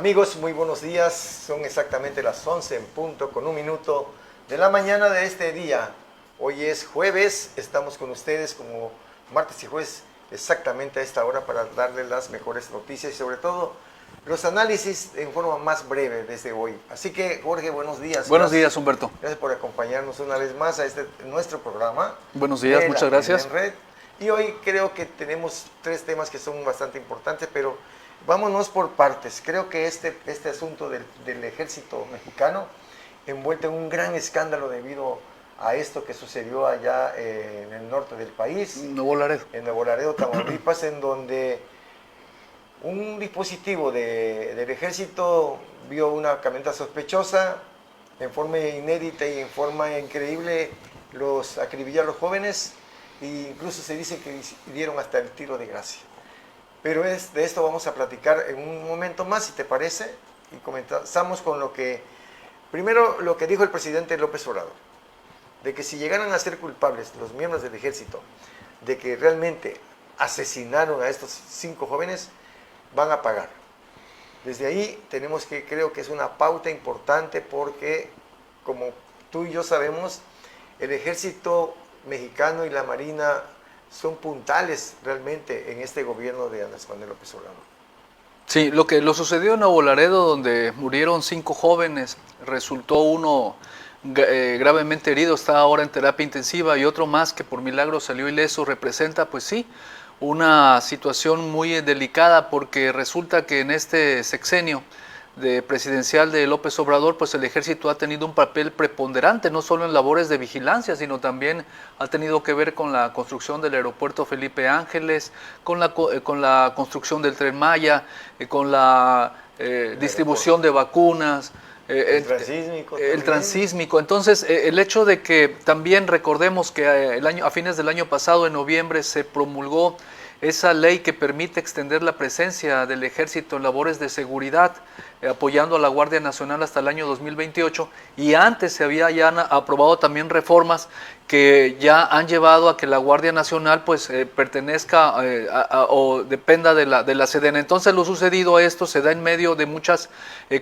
Amigos, muy buenos días. Son exactamente las 11 en punto con un minuto de la mañana de este día. Hoy es jueves, estamos con ustedes como martes y jueves exactamente a esta hora para darles las mejores noticias y sobre todo los análisis en forma más breve desde hoy. Así que Jorge, buenos días. Buenos días, Humberto. Gracias por acompañarnos una vez más a nuestro programa. Buenos días, muchas gracias. En red. Y hoy creo que tenemos tres temas que son bastante importantes, pero vámonos por partes. Creo que este asunto del ejército mexicano, envuelto en un gran escándalo debido a esto que sucedió allá en el norte del país. Nuevo Laredo. En Nuevo Laredo, Tamaulipas, en donde un dispositivo del ejército vio una camioneta sospechosa, en forma inédita y en forma increíble los acribilló a los jóvenes e incluso se dice que dieron hasta el tiro de gracia. Pero de esto vamos a platicar en un momento más, si te parece, y comenzamos con primero lo que dijo el presidente López Obrador, de que si llegaran a ser culpables los miembros del ejército de que realmente asesinaron a estos 5 jóvenes, van a pagar. Desde ahí creo que es una pauta importante porque, como tú y yo sabemos, el ejército mexicano y la marina son puntales realmente en este gobierno de Andrés Manuel López Obrador. Sí, lo sucedió en Nuevo Laredo, donde murieron 5 jóvenes, resultó uno gravemente herido, está ahora en terapia intensiva, y otro más que por milagro salió ileso, representa, pues sí, una situación muy delicada, porque resulta que en este sexenio presidencial de López Obrador, pues el ejército ha tenido un papel preponderante, no solo en labores de vigilancia, sino también ha tenido que ver con la construcción del aeropuerto Felipe Ángeles, con la construcción del Tren Maya, con la distribución de vacunas, el transísmico. Entonces, el hecho de que también recordemos que a fines del año pasado, en noviembre, se promulgó esa ley que permite extender la presencia del ejército en labores de seguridad, apoyando a la Guardia Nacional hasta el año 2028, y antes se había ya aprobado también reformas que ya han llevado a que la Guardia Nacional pues pertenezca o dependa de la Sedena. Entonces lo sucedido a esto se da en medio de muchas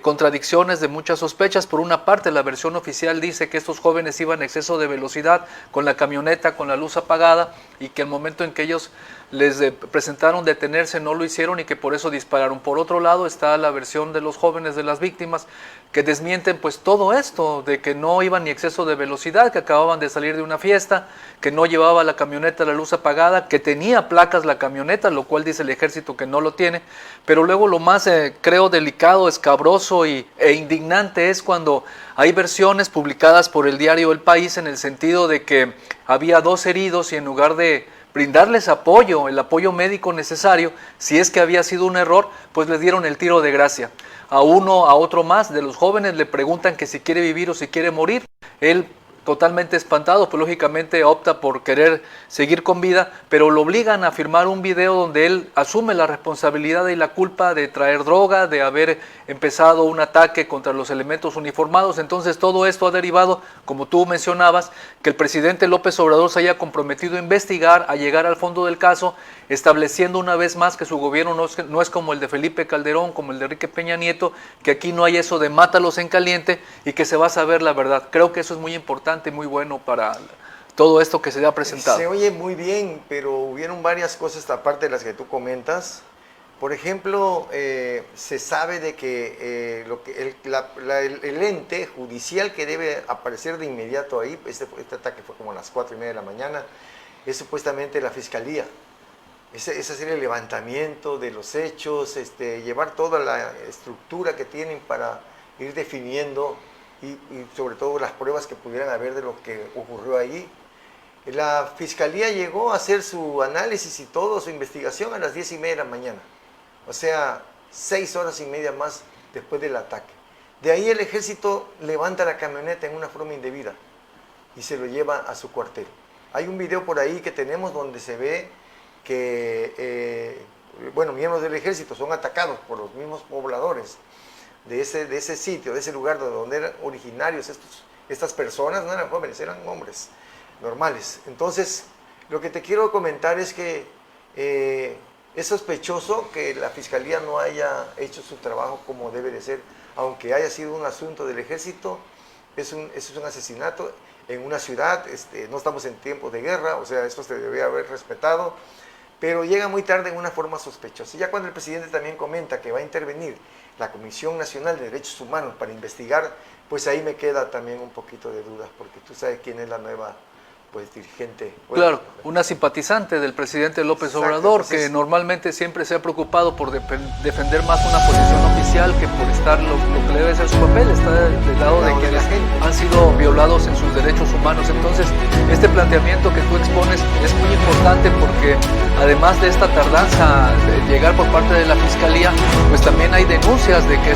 contradicciones, de muchas sospechas. Por una parte, la versión oficial dice que estos jóvenes iban a exceso de velocidad con la camioneta, con la luz apagada, y que al momento en que ellos les presentaron detenerse no lo hicieron y que por eso dispararon. Por otro lado está la versión de los jóvenes, de las víctimas, que desmienten pues todo esto, de que no iban ni exceso de velocidad, que acababan de salir de una fiesta, que no llevaba la camioneta la luz apagada, que tenía placas la camioneta, lo cual dice el ejército que no lo tiene. Pero luego lo más creo delicado, escabroso e indignante es cuando hay versiones publicadas por el diario El País en el sentido de que había 2 heridos y en lugar de brindarles apoyo, el apoyo médico necesario, si es que había sido un error, pues les dieron el tiro de gracia. A otro más de los jóvenes le preguntan que si quiere vivir o si quiere morir. Él, totalmente espantado, pues lógicamente opta por querer seguir con vida, pero lo obligan a firmar un video donde él asume la responsabilidad y la culpa de traer droga, de haber empezado un ataque contra los elementos uniformados. Entonces todo esto ha derivado, como tú mencionabas, que el presidente López Obrador se haya comprometido a investigar, a llegar al fondo del caso, estableciendo una vez más que su gobierno no es como el de Felipe Calderón, como el de Enrique Peña Nieto, que aquí no hay eso de mátalos en caliente y que se va a saber la verdad. Creo que eso es muy importante y muy bueno para todo esto que se ha presentado. Se oye muy bien, pero hubieron varias cosas aparte de las que tú comentas. Por ejemplo, se sabe de que, el ente judicial que debe aparecer de inmediato ahí, este ataque fue como a las 4:30 de la mañana, es supuestamente la Fiscalía. Es hacer el levantamiento de los hechos, llevar toda la estructura que tienen para ir definiendo y sobre todo las pruebas que pudieran haber de lo que ocurrió ahí. La Fiscalía llegó a hacer su análisis y todo, su investigación a las 10:30 de la mañana. O sea, 6 horas y media más después del ataque. De ahí el ejército levanta la camioneta en una forma indebida y se lo lleva a su cuartel. Hay un video por ahí que tenemos donde se ve que, miembros del ejército son atacados por los mismos pobladores de ese sitio, de ese lugar donde eran originarios estas personas. No eran jóvenes, eran hombres normales. Entonces, lo que te quiero comentar es que Es sospechoso que la Fiscalía no haya hecho su trabajo como debe de ser, aunque haya sido un asunto del ejército, es un asesinato en una ciudad, no estamos en tiempos de guerra, o sea, esto se debe haber respetado, pero llega muy tarde en una forma sospechosa. Y ya cuando el presidente también comenta que va a intervenir la Comisión Nacional de Derechos Humanos para investigar, pues ahí me queda también un poquito de dudas, porque tú sabes quién es la nueva dirigente. Claro, una simpatizante del presidente López Obrador, entonces, que normalmente siempre se ha preocupado por defender más una posición oficial que por estar lo que debe ser su papel, está del lado de quienes han sido violados en sus derechos humanos. Entonces, este planteamiento que tú expones es muy importante porque además de esta tardanza de llegar por parte de la Fiscalía, pues también hay denuncias de que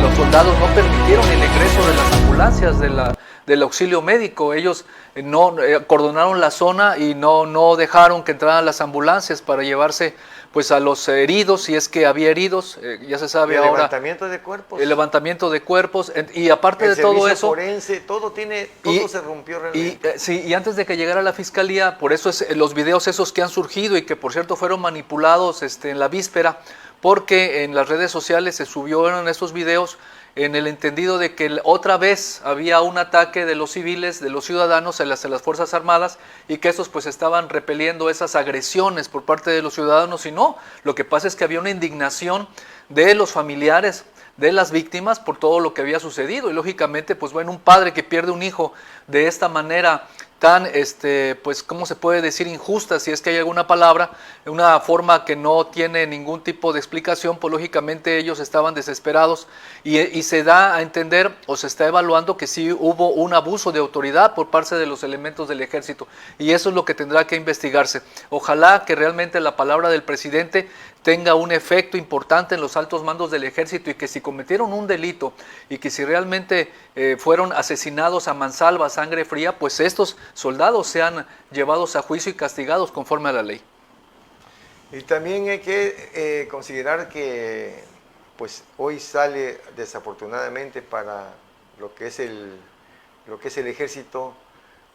los soldados no permitieron el ingreso de las ambulancias del auxilio médico. Ellos no acordonaron la zona y no dejaron que entraran las ambulancias para llevarse pues a los heridos, si es que había heridos, ya se sabe ahora. El levantamiento de cuerpos. El levantamiento de cuerpos, y aparte de todo eso. Forense, todo se rompió realmente. Y antes de que llegara la Fiscalía, por eso los videos esos que han surgido y que por cierto fueron manipulados en la víspera, porque en las redes sociales se subieron esos videos en el entendido de que otra vez había un ataque de los civiles, de los ciudadanos a las Fuerzas Armadas, y que estos pues estaban repeliendo esas agresiones por parte de los ciudadanos. Y no, lo que pasa es que había una indignación de los familiares de las víctimas por todo lo que había sucedido, y lógicamente pues bueno, un padre que pierde un hijo de esta manera tan, pues, ¿cómo se puede decir? Injusta, si es que hay alguna palabra, una forma que no tiene ningún tipo de explicación, pues lógicamente ellos estaban desesperados y se da a entender o se está evaluando que sí hubo un abuso de autoridad por parte de los elementos del ejército, y eso es lo que tendrá que investigarse. Ojalá que realmente la palabra del presidente tenga un efecto importante en los altos mandos del ejército, y que si cometieron un delito y que si realmente fueron asesinados a mansalva, sangre fría, pues estos soldados sean llevados a juicio y castigados conforme a la ley. Y también hay que considerar que pues hoy sale desafortunadamente para lo que es el ejército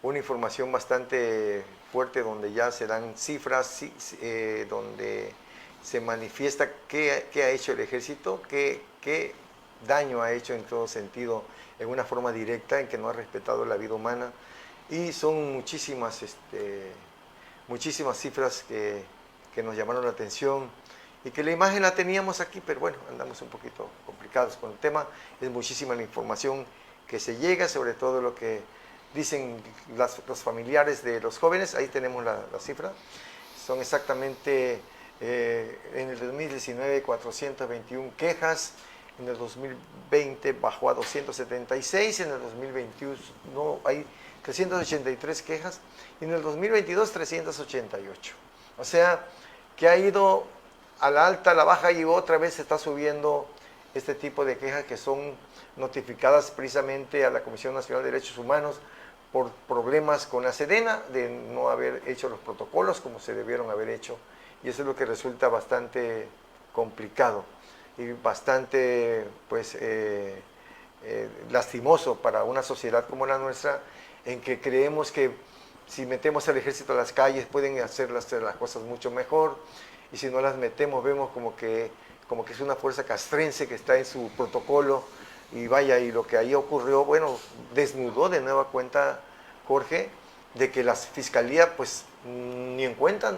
una información bastante fuerte, donde ya se dan cifras, donde se manifiesta qué ha hecho el ejército, qué daño ha hecho en todo sentido, en una forma directa, en que no ha respetado la vida humana, y son muchísimas cifras que nos llamaron la atención, y que la imagen la teníamos aquí, pero bueno, andamos un poquito complicados con el tema. Es muchísima la información que se llega, sobre todo lo que dicen los familiares de los jóvenes. Ahí tenemos la cifra, son exactamente en el 2019 421 quejas, en el 2020 bajó a 276, en el 2021 hay 383 quejas, y en el 2022 388. O sea, que ha ido a la alta, a la baja, y otra vez se está subiendo este tipo de quejas que son notificadas precisamente a la Comisión Nacional de Derechos Humanos por problemas con la Sedena, de no haber hecho los protocolos como se debieron haber hecho, y eso es lo que resulta bastante complicado y bastante pues lastimoso para una sociedad como la nuestra, en que creemos que si metemos al ejército a las calles pueden hacer las cosas mucho mejor, y si no las metemos vemos como que es una fuerza castrense que está en su protocolo, y vaya, y lo que ahí ocurrió, bueno, desnudó de nueva cuenta, Jorge, de que la Fiscalía pues ni en cuenta,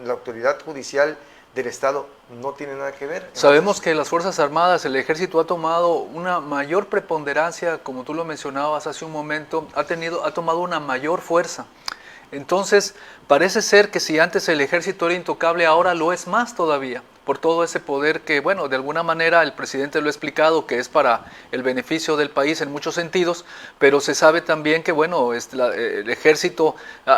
la autoridad judicial del Estado no tiene nada que ver. Sabemos que las Fuerzas Armadas, el Ejército, ha tomado una mayor preponderancia, como tú lo mencionabas hace un momento, ha tomado una mayor fuerza. Entonces, parece ser que si antes el Ejército era intocable, ahora lo es más todavía, por todo ese poder que, bueno, de alguna manera el presidente lo ha explicado, que es para el beneficio del país en muchos sentidos, pero se sabe también que, bueno, el Ejército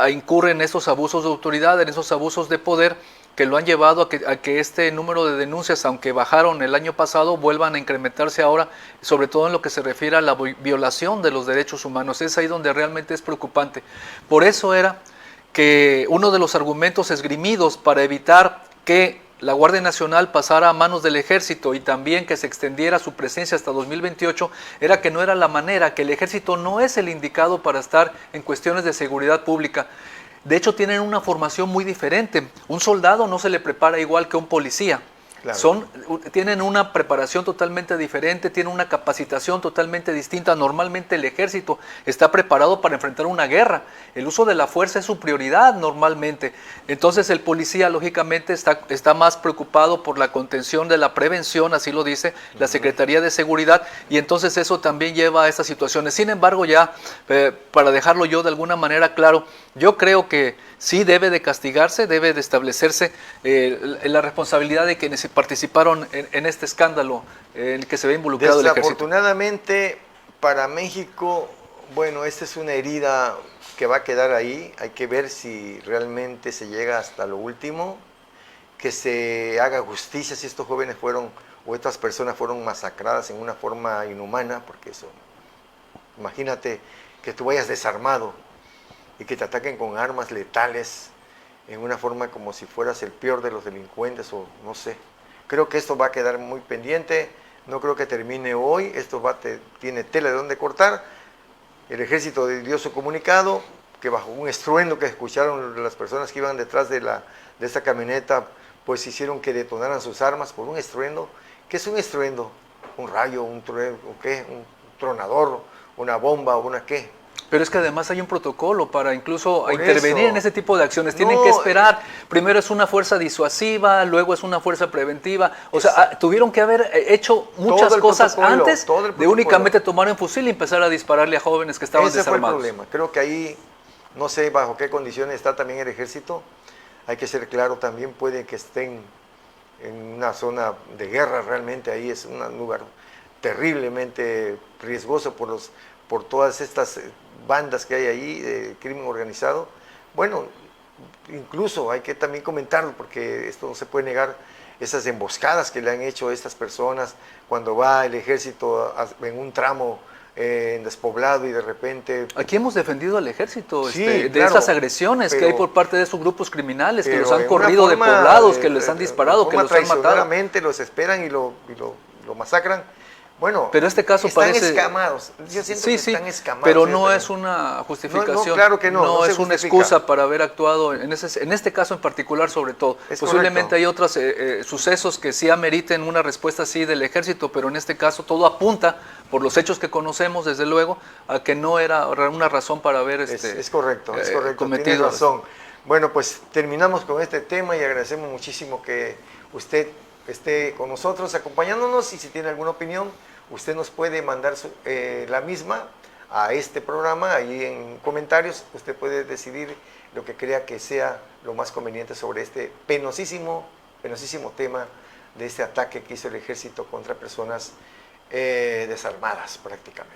incurre en esos abusos de autoridad, en esos abusos de poder, que lo han llevado a que este número de denuncias, aunque bajaron el año pasado, vuelvan a incrementarse ahora, sobre todo en lo que se refiere a la violación de los derechos humanos. Es ahí donde realmente es preocupante. Por eso era que uno de los argumentos esgrimidos para evitar que la Guardia Nacional pasara a manos del Ejército y también que se extendiera su presencia hasta 2028, era que no era la manera, que el Ejército no es el indicado para estar en cuestiones de seguridad pública. De hecho, tienen una formación muy diferente. Un soldado no se le prepara igual que un policía. Claro. Tienen una preparación totalmente diferente, tienen una capacitación totalmente distinta. Normalmente el ejército está preparado para enfrentar una guerra. El uso de la fuerza es su prioridad normalmente. Entonces el policía lógicamente está más preocupado por la contención de la prevención, así lo dice la Secretaría de Seguridad, y entonces eso también lleva a estas situaciones. Sin embargo, ya para dejarlo yo de alguna manera claro, yo creo que sí debe de castigarse, debe de establecerse la responsabilidad de quienes participaron en este escándalo en el que se ve involucrado el ejército. Desafortunadamente para México, bueno, esta es una herida que va a quedar ahí. Hay que ver si realmente se llega hasta lo último, que se haga justicia si estos jóvenes fueron o estas personas fueron masacradas en una forma inhumana, porque eso, imagínate que tú vayas desarmado y que te ataquen con armas letales en una forma como si fueras el peor de los delincuentes o no sé. Creo que esto va a quedar muy pendiente, no creo que termine hoy, esto tiene tela de donde cortar. El ejército dio su comunicado, que bajo un estruendo que escucharon las personas que iban detrás de esta camioneta, pues hicieron que detonaran sus armas por un estruendo. ¿Qué es un estruendo? ¿Un rayo, un tronador, una bomba o una qué? Pero es que además hay un protocolo para incluso Por intervenir eso. en ese tipo de acciones. Tienen No, que esperar. Primero es una fuerza disuasiva, luego es una fuerza preventiva. O sea, tuvieron que haber hecho muchas cosas antes de únicamente tomar un fusil y empezar a dispararle a jóvenes que estaban desarmados. Ese fue el problema. Creo que ahí, no sé bajo qué condiciones está también el ejército. Hay que ser claro también, puede que estén en una zona de guerra realmente. Ahí es un lugar terriblemente riesgoso por todas estas bandas que hay ahí de crimen organizado. Bueno, incluso hay que también comentarlo, porque esto no se puede negar, esas emboscadas que le han hecho a estas personas cuando va el ejército en un tramo despoblado y de repente... Aquí hemos defendido al ejército Sí, de claro, estas agresiones que hay por parte de esos grupos criminales que los han corrido de forma, poblados, que les han disparado, que los han matado. traicioneramente los esperan y lo masacran. Bueno, pero este caso están parece... escamados. Yo siento que están escamados. Pero no es una justificación. No, claro que no. No es una excusa para haber actuado en este caso en particular, sobre todo. Posiblemente hay otros sucesos que sí ameriten una respuesta así del ejército, pero en este caso todo apunta, por los hechos que conocemos, desde luego, a que no era una razón para haber es correcto, cometido. Tienes razón. Bueno, pues terminamos con este tema y agradecemos muchísimo que usted esté con nosotros acompañándonos, y si tiene alguna opinión, usted nos puede mandar la misma a este programa, ahí en comentarios. Usted puede decidir lo que crea que sea lo más conveniente sobre este penosísimo tema de este ataque que hizo el ejército contra personas desarmadas prácticamente.